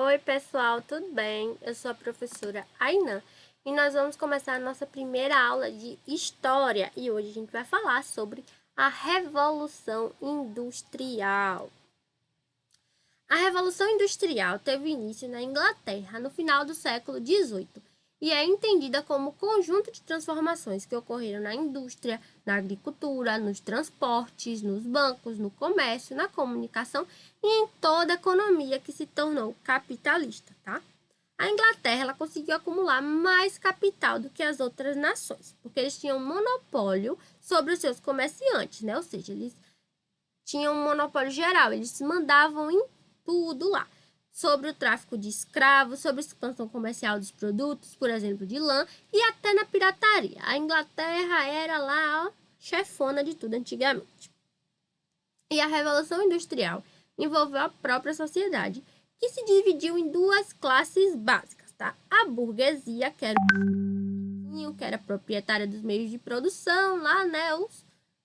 Oi, pessoal, tudo bem? Eu sou a professora Ainan e nós vamos começar a nossa primeira aula de História e hoje a gente vai falar sobre a Revolução Industrial. A Revolução Industrial teve início na Inglaterra no final do século XVIII e é entendida como conjunto de transformações que ocorreram na indústria, na agricultura, nos transportes, nos bancos, no comércio, na comunicação e em toda a economia que se tornou capitalista, tá? A Inglaterra ela conseguiu acumular mais capital do que as outras nações, porque eles tinham monopólio sobre os seus comerciantes, né? Ou seja, eles tinham um monopólio geral, eles mandavam em tudo lá. Sobre o tráfico de escravos, sobre a expansão comercial dos produtos, por exemplo, de lã, e até na pirataria. A Inglaterra era lá, ó, chefona de tudo antigamente. E a Revolução Industrial envolveu a própria sociedade, que se dividiu em duas classes básicas, tá? A burguesia, que era proprietária dos meios de produção, lá, né, os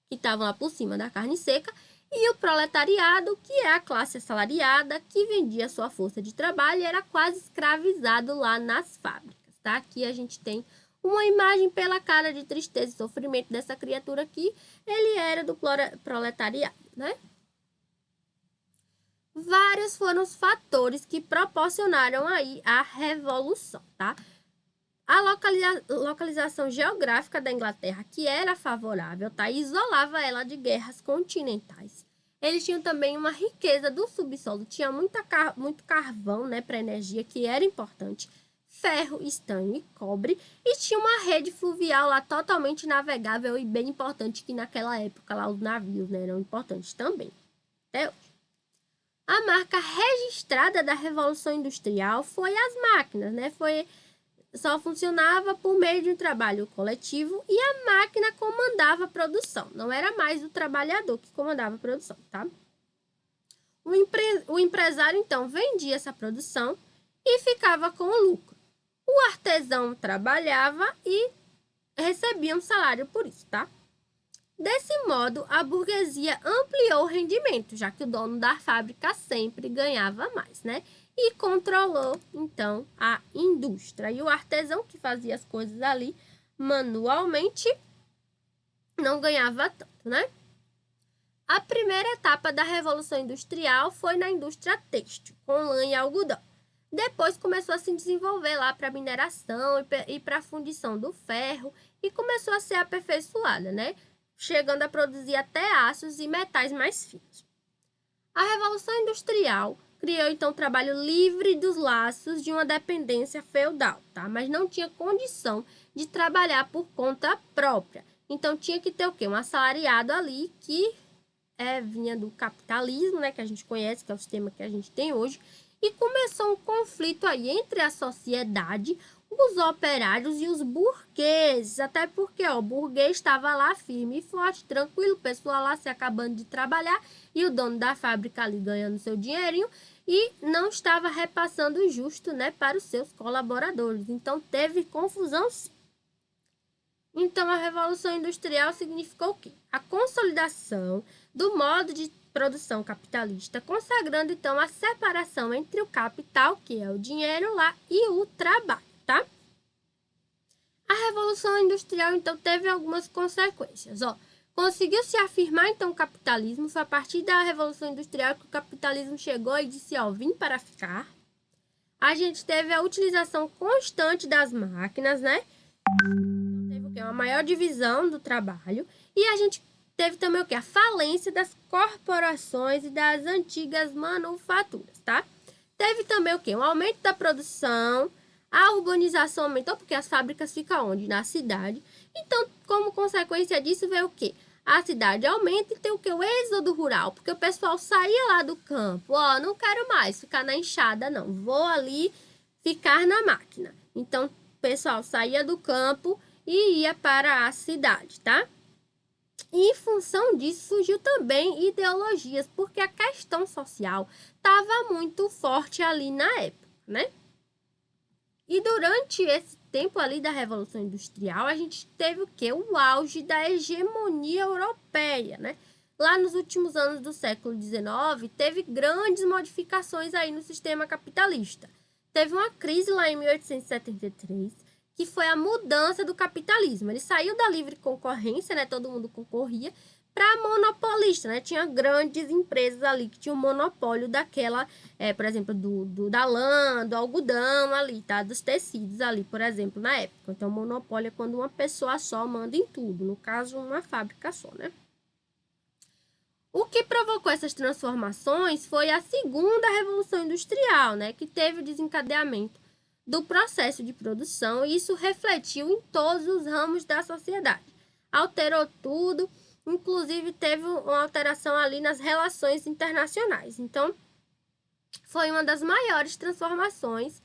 que estavam lá por cima da carne seca, e o proletariado, que é a classe assalariada, que vendia sua força de trabalho e era quase escravizado lá nas fábricas, tá? Aqui a gente tem uma imagem pela cara de tristeza e sofrimento dessa criatura aqui, ele era do proletariado, né? Vários foram os fatores que proporcionaram aí a revolução, tá? A localização geográfica da Inglaterra, que era favorável, tá? Isolava ela de guerras continentais. Eles tinham também uma riqueza do subsolo, tinha muito carvão, né, para energia, que era importante, ferro, estanho e cobre, e tinha uma rede fluvial lá totalmente navegável e bem importante, que naquela época lá os navios, né, eram importantes também. Até hoje. A marca registrada da Revolução Industrial foi as máquinas, né? Só funcionava por meio de um trabalho coletivo e a máquina comandava a produção. Não era mais o trabalhador que comandava a produção, tá? O empresário, então, vendia essa produção e ficava com o lucro. O artesão trabalhava e recebia um salário por isso, tá? Desse modo, a burguesia ampliou o rendimento, já que o dono da fábrica sempre ganhava mais, né? E controlou, então, a indústria. E o artesão que fazia as coisas ali manualmente não ganhava tanto, né? A primeira etapa da Revolução Industrial foi na indústria têxtil, com lã e algodão. Depois começou a se desenvolver lá para mineração e para a fundição do ferro e começou a ser aperfeiçoada, né? Chegando a produzir até aços e metais mais finos. A Revolução Industrial criou então o trabalho livre dos laços de uma dependência feudal, tá? Mas não tinha condição de trabalhar por conta própria. Então tinha que ter o quê? Um assalariado ali que vinha do capitalismo, né, que a gente conhece, que é o sistema que a gente tem hoje, e começou um conflito aí entre a sociedade, os operários e os burgueses, até porque o burguês estava lá firme e forte, tranquilo, o pessoal lá se acabando de trabalhar e o dono da fábrica ali ganhando seu dinheirinho e não estava repassando o justo, né, para os seus colaboradores. Então teve confusão sim. Então a Revolução Industrial significou o quê? A consolidação do modo de produção capitalista, consagrando então a separação entre o capital, que é o dinheiro lá, e o trabalho, tá? A Revolução Industrial então teve algumas consequências, ó. Conseguiu se afirmar então o capitalismo, foi a partir da Revolução Industrial que o capitalismo chegou e disse, ó, vim para ficar. A gente teve a utilização constante das máquinas, né? Então teve o quê? Uma maior divisão do trabalho e a gente teve também o quê? A falência das corporações e das antigas manufaturas, tá? Teve também o quê? Um aumento da produção, a urbanização aumentou, porque as fábricas ficam onde? Na cidade. Então, como consequência disso, veio o quê? A cidade aumenta e tem o quê? O êxodo rural, porque o pessoal saía lá do campo. Ó, não quero mais ficar na enxada, não. Vou ali ficar na máquina. Então, o pessoal saía do campo e ia para a cidade, tá? E em função disso surgiu também ideologias, porque a questão social estava muito forte ali na época, né? E durante esse tempo ali da Revolução Industrial, a gente teve o quê? O auge da hegemonia europeia, né? lá nos últimos anos do século XIX, teve grandes modificações aí no sistema capitalista. Teve uma crise lá em 1873, que foi a mudança do capitalismo. Ele saiu da livre concorrência, né? Todo mundo concorria, para monopolista, né? Tinha grandes empresas ali que tinham monopólio daquela, por exemplo, da lã, do algodão ali, tá? Dos tecidos ali, por exemplo, na época. Então, monopólio é quando uma pessoa só manda em tudo, no caso, uma fábrica só, né? O que provocou essas transformações foi a segunda Revolução Industrial, né? Que teve o desencadeamento do processo de produção e isso refletiu em todos os ramos da sociedade. Alterou tudo, inclusive teve uma alteração ali nas relações internacionais. Então, foi uma das maiores transformações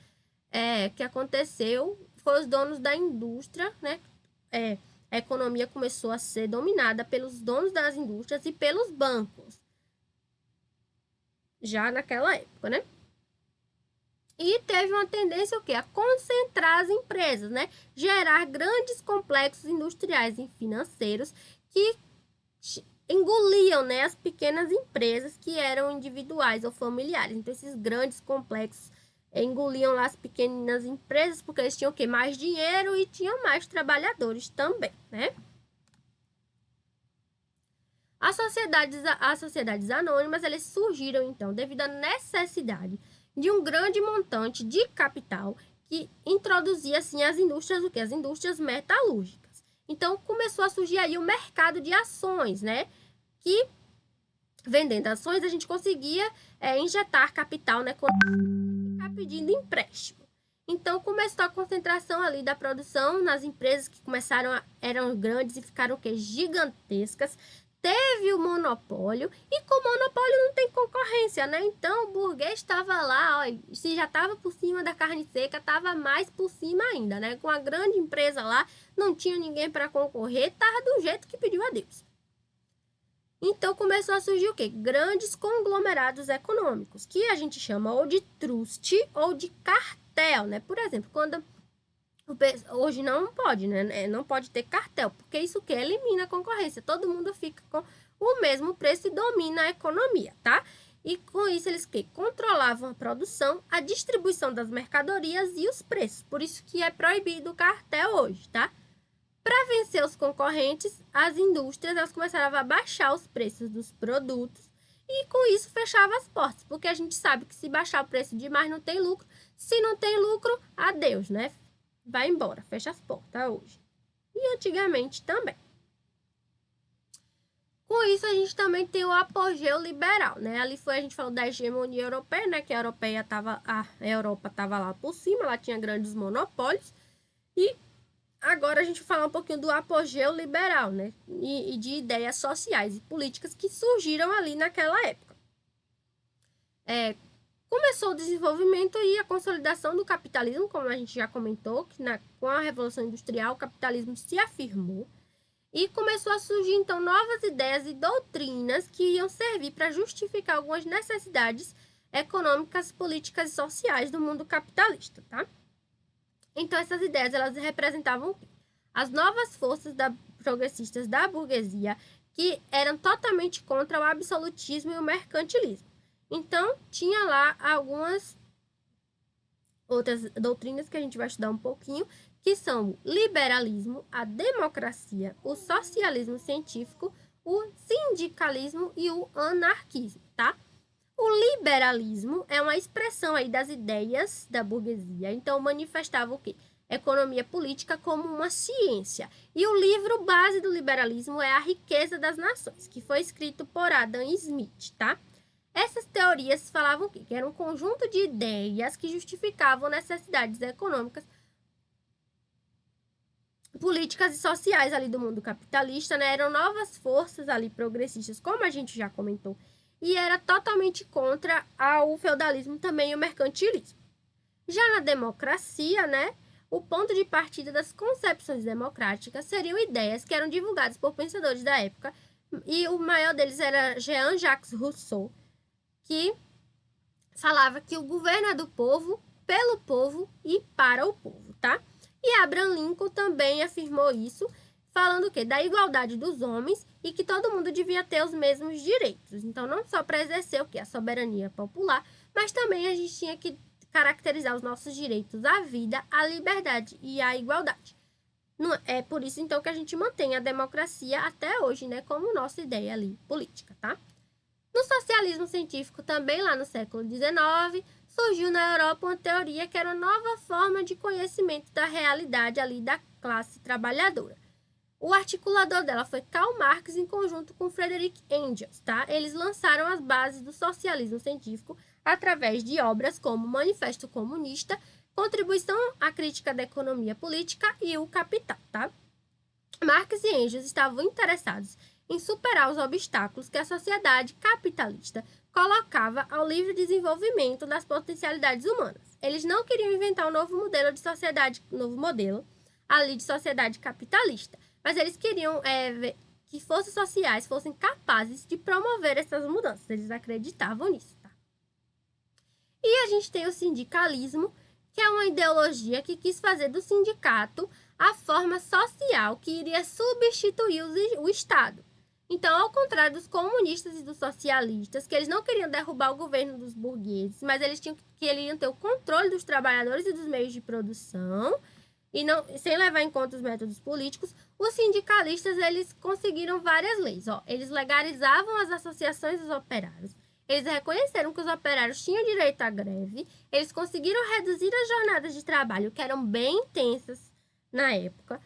que aconteceu. Foi os donos da indústria, né? A economia começou a ser dominada pelos donos das indústrias e pelos bancos. Já naquela época, né? E teve uma tendência o quê? A concentrar as empresas, né? Gerar grandes complexos industriais e financeiros que engoliam, né, as pequenas empresas que eram individuais ou familiares. Então, esses grandes complexos engoliam lá as pequenas empresas porque eles tinham o quê? Mais dinheiro e tinham mais trabalhadores também, né? As sociedades anônimas, elas surgiram, então, devido à necessidade de um grande montante de capital que introduzia, assim, as indústrias, o quê? As indústrias metalúrgicas. Então, começou a surgir aí o mercado de ações, né? Que, vendendo ações, a gente conseguia injetar capital na economia e ficar pedindo empréstimo. Então, começou a concentração ali da produção nas empresas que eram grandes e ficaram o quê? Gigantescas. Teve o monopólio, e com o monopólio não tem concorrência, né? Então, o burguês estava lá, ó, se já estava por cima da carne seca, estava mais por cima ainda, né? Com a grande empresa lá, não tinha ninguém para concorrer, estava do jeito que pediu a Deus. Então, começou a surgir o quê? Grandes conglomerados econômicos, que a gente chama ou de trust ou de cartel, né? Por exemplo, quando hoje não pode, né? Não pode ter cartel, porque isso que elimina a concorrência. Todo mundo fica com o mesmo preço e domina a economia, tá? E com isso eles que controlavam a produção, a distribuição das mercadorias e os preços. Por isso que é proibido o cartel hoje, tá? Para vencer os concorrentes, as indústrias elas começaram a baixar os preços dos produtos e com isso fechava as portas, porque a gente sabe que se baixar o preço demais não tem lucro. Se não tem lucro, adeus, né? Vai embora, fecha as portas hoje. E antigamente também. Com isso, a gente também tem o apogeu liberal, né? Ali a gente falou da hegemonia europeia, né? Que a Europa estava lá por cima, ela tinha grandes monopólios. E agora a gente vai falar um pouquinho do apogeu liberal, né? E de ideias sociais e políticas que surgiram ali naquela época. Começou o desenvolvimento e a consolidação do capitalismo, como a gente já comentou, que com a Revolução Industrial o capitalismo se afirmou e começou a surgir, então, novas ideias e doutrinas que iam servir para justificar algumas necessidades econômicas, políticas e sociais do mundo capitalista, tá? Então, essas ideias, elas representavam as novas forças progressistas da burguesia que eram totalmente contra o absolutismo e o mercantilismo. Então, tinha lá algumas outras doutrinas que a gente vai estudar um pouquinho, que são o liberalismo, a democracia, o socialismo científico, o sindicalismo e o anarquismo, tá? O liberalismo é uma expressão aí das ideias da burguesia, então manifestava o quê? Economia política como uma ciência. E o livro base do liberalismo é A Riqueza das Nações, que foi escrito por Adam Smith, tá? Essas teorias falavam o quê? Que era um conjunto de ideias que justificavam necessidades econômicas, políticas e sociais ali do mundo capitalista, né? Eram novas forças ali progressistas, como a gente já comentou, e era totalmente contra o feudalismo também e o mercantilismo. Já na democracia, né? O ponto de partida das concepções democráticas seriam ideias que eram divulgadas por pensadores da época, e o maior deles era Jean-Jacques Rousseau, que falava que o governo é do povo, pelo povo e para o povo, tá? E Abraham Lincoln também afirmou isso, falando o quê? Da igualdade dos homens e que todo mundo devia ter os mesmos direitos. Então, não só para exercer o quê? A soberania popular, mas também a gente tinha que caracterizar os nossos direitos à vida, à liberdade e à igualdade. É por isso, então, que a gente mantém a democracia até hoje, né, como nossa ideia ali política, tá? No socialismo científico, também lá no século XIX, surgiu na Europa uma teoria que era uma nova forma de conhecimento da realidade ali da classe trabalhadora. O articulador dela foi Karl Marx em conjunto com Friedrich Engels, tá? Eles lançaram as bases do socialismo científico através de obras como Manifesto Comunista, Contribuição à Crítica da Economia Política e O Capital, tá? Marx e Engels estavam interessados em superar os obstáculos que a sociedade capitalista colocava ao livre desenvolvimento das potencialidades humanas. Eles não queriam inventar um novo modelo de sociedade, ali de sociedade capitalista, mas eles queriam que forças sociais fossem capazes de promover essas mudanças. Eles acreditavam nisso, tá? E a gente tem o sindicalismo, que é uma ideologia que quis fazer do sindicato a forma social que iria substituir o Estado. Então, ao contrário dos comunistas e dos socialistas, que eles não queriam derrubar o governo dos burgueses, mas eles queriam ter o controle dos trabalhadores e dos meios de produção, e não, sem levar em conta os métodos políticos, os sindicalistas eles conseguiram várias leis. Eles legalizavam as associações dos operários, eles reconheceram que os operários tinham direito à greve, eles conseguiram reduzir as jornadas de trabalho, que eram bem intensas na época,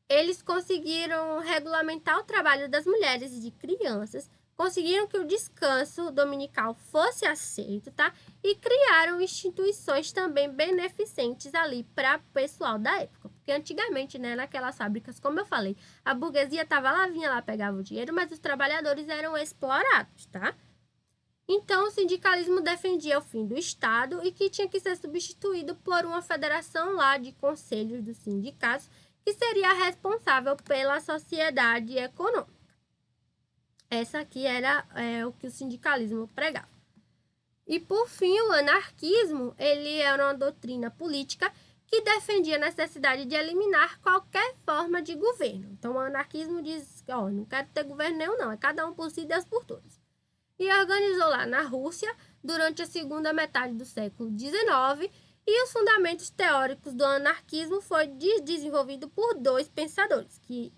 eles conseguiram regulamentar o trabalho das mulheres e de crianças, conseguiram que o descanso dominical fosse aceito, tá? E criaram instituições também beneficentes ali para o pessoal da época. Porque antigamente, né, naquelas fábricas, como eu falei, a burguesia estava lá, vinha lá, pegava o dinheiro, mas os trabalhadores eram explorados, tá? Então, o sindicalismo defendia o fim do Estado e que tinha que ser substituído por uma federação lá de conselhos dos sindicatos, que seria responsável pela sociedade econômica. Essa aqui era o que o sindicalismo pregava. E, por fim, o anarquismo, ele era uma doutrina política que defendia a necessidade de eliminar qualquer forma de governo. Então, o anarquismo diz, não quero ter governo nenhum, não, é cada um por si, Deus por todos. E organizou lá na Rússia, durante a segunda metade do século XIX, e os fundamentos teóricos do anarquismo foi desenvolvido por dois pensadores, que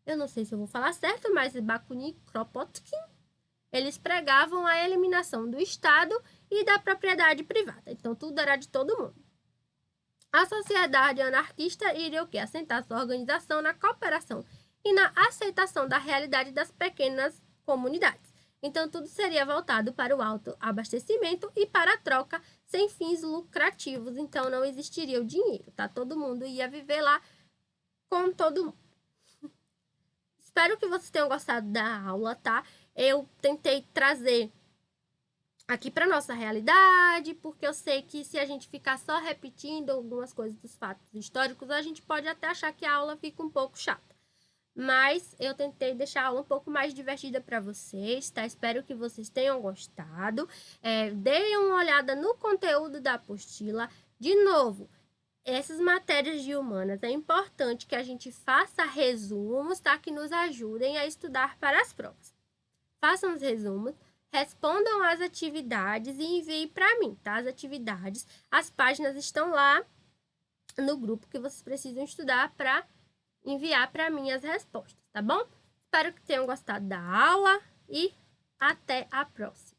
eu não sei se eu vou falar certo, mas Bakunin e Kropotkin, eles pregavam a eliminação do Estado e da propriedade privada. Então, tudo era de todo mundo. A sociedade anarquista iria o quê? Assentar sua organização na cooperação e na aceitação da realidade das pequenas comunidades. Então, tudo seria voltado para o autoabastecimento e para a troca sem fins lucrativos. Então, não existiria o dinheiro, tá? Todo mundo ia viver lá com todo mundo. Espero que vocês tenham gostado da aula, tá? Eu tentei trazer aqui para nossa realidade, porque eu sei que se a gente ficar só repetindo algumas coisas dos fatos históricos, a gente pode até achar que a aula fica um pouco chata. Mas eu tentei deixar a aula um pouco mais divertida para vocês, tá? Espero que vocês tenham gostado. Deem uma olhada no conteúdo da apostila. De novo, essas matérias de humanas é importante que a gente faça resumos, tá? Que nos ajudem a estudar para as provas. Façam os resumos, respondam às atividades e enviem para mim, tá? As atividades, as páginas estão lá no grupo que vocês precisam estudar para enviar para mim as respostas, tá bom? Espero que tenham gostado da aula e até a próxima.